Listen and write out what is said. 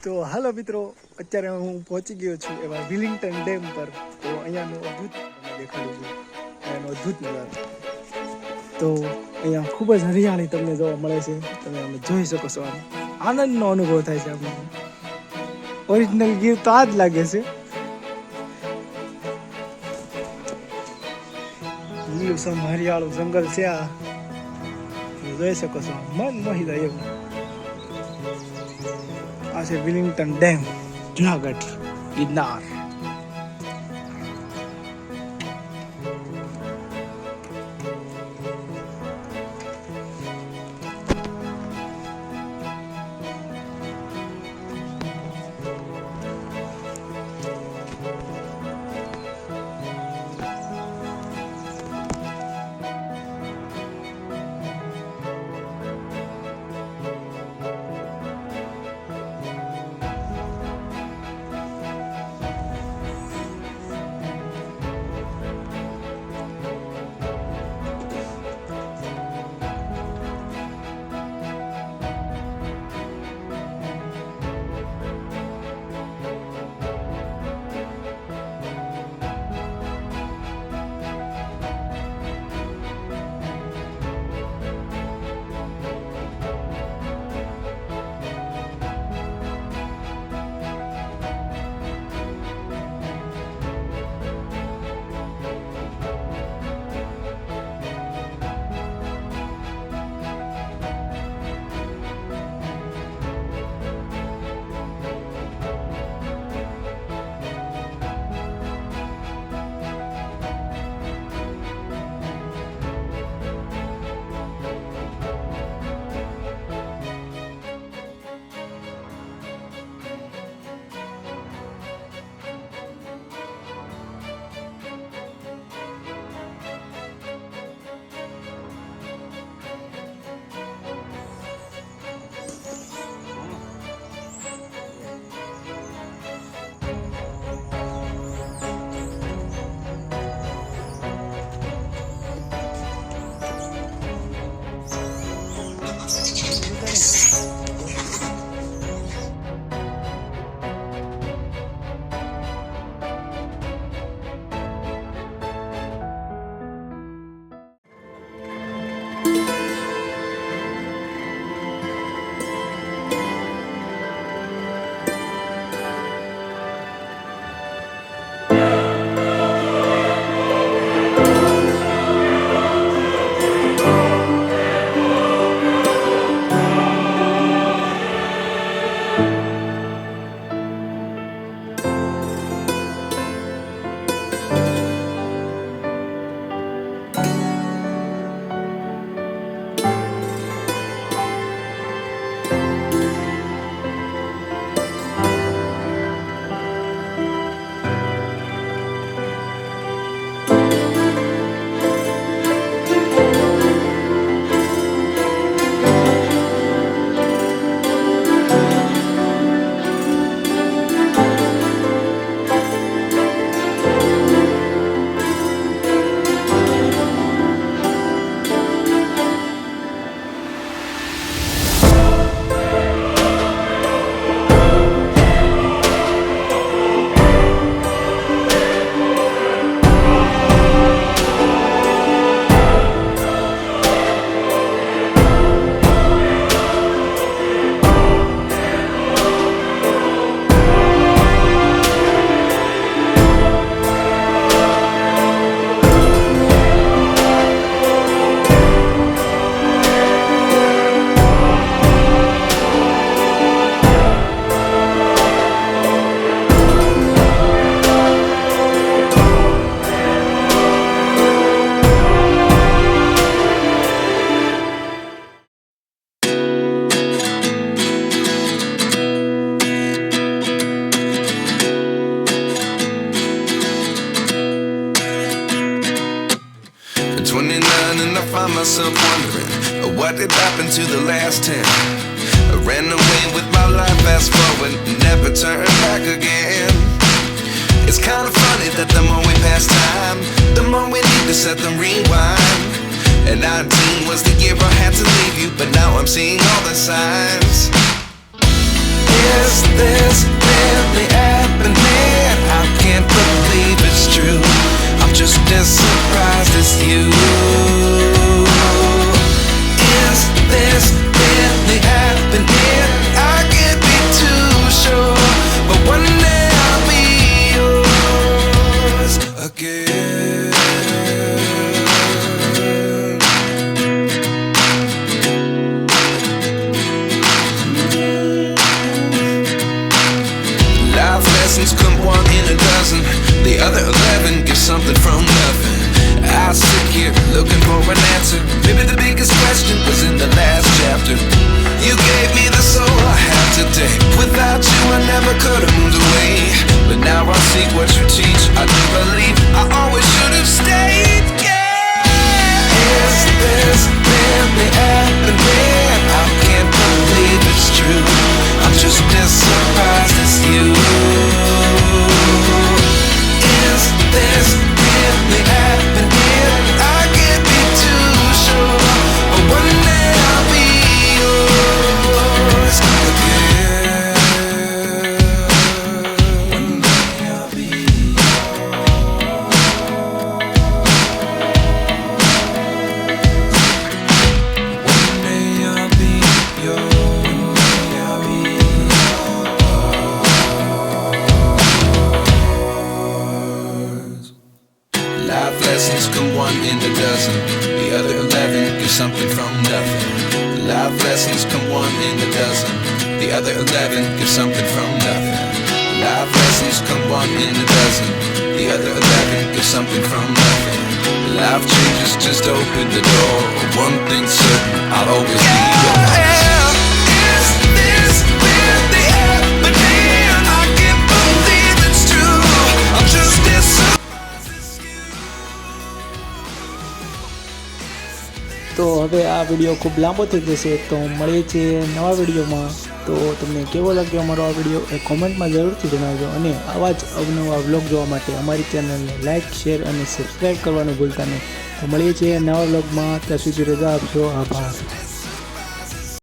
તો હાલો મિત્રો, અત્યારે હું પહોંચી ગયો છું એવા વિલિંગ્ટન ડેમ પર. તો અહીંયાનું અદ્ભુત દેખાડું છું, અહીંયાનો અદ્ભુત નજારો. તો અહીંયા ખૂબ જ હરિયાળી તમને જોવા મળે છે. તમે અમે જોઈ શકો છો, આમ આનંદનો અનુભવ થાય છે આપણને. ઓરિજિનલ ગીર તો આ જ લાગે છે. લીલુંછમ હરિયાળું જંગલ છે આ, જોઈ શકો છો. મન મોહી જાય એવું. આ છે Willingdon dam, Junagadh, Girnar. Find myself wondering what did happen to the last 10. I ran away with my life, fast forward, never turn back again. It's kind of funny that the more we pass time, the more we need to set them rewind. And 19 was the year I had to leave you, but now I'm seeing all the signs. Is there lessons come one in a dozen. The other 11 give something from nothing. I sit here looking for an answer. Maybe the biggest question was in the last chapter. You gave me the soul I have today. Without you I never could have moved away. But now I see what you teach. I do believe I always should have stayed. Yeah. Is this really happening? I can't believe it's true. I'm just as surprised as you. Is this really happening? I can't be too sure. But one day I'll be yours again. One day I'll be One day I'll be yours. I'll be yours. Life lessons come one in a dozen. The other 11 give something from nothing. Life lessons come one in a dozen. The other 11 give something from nothing. Life lessons come one in a dozen. The other 11 give something from nothing. Life changes, just open the door. One thing's certain, I'll always be yours. Is this really happening? I can't believe it's true. I'm just as surprised as you. તો હવે આ video ખૂબ લાંબો થઈ જશે, તો મળીએ છીએ નવા વિડીયોમાં. તો તમને કેવો લાગ્યો અમારો આ વિડીયો એ કોમેન્ટમાં જરૂરથી જણાવજો, અને આવા જ અવનવા વ્લોગ જોવા માટે અમારી ચેનલને લાઇક, શેર અને સબસ્ક્રાઈબ કરવાનું ભૂલતા નહીં. તો મળીએ છીએ નવા વ્લોગમાં. ત્યાં સુધી રજા આપશો. આભાર.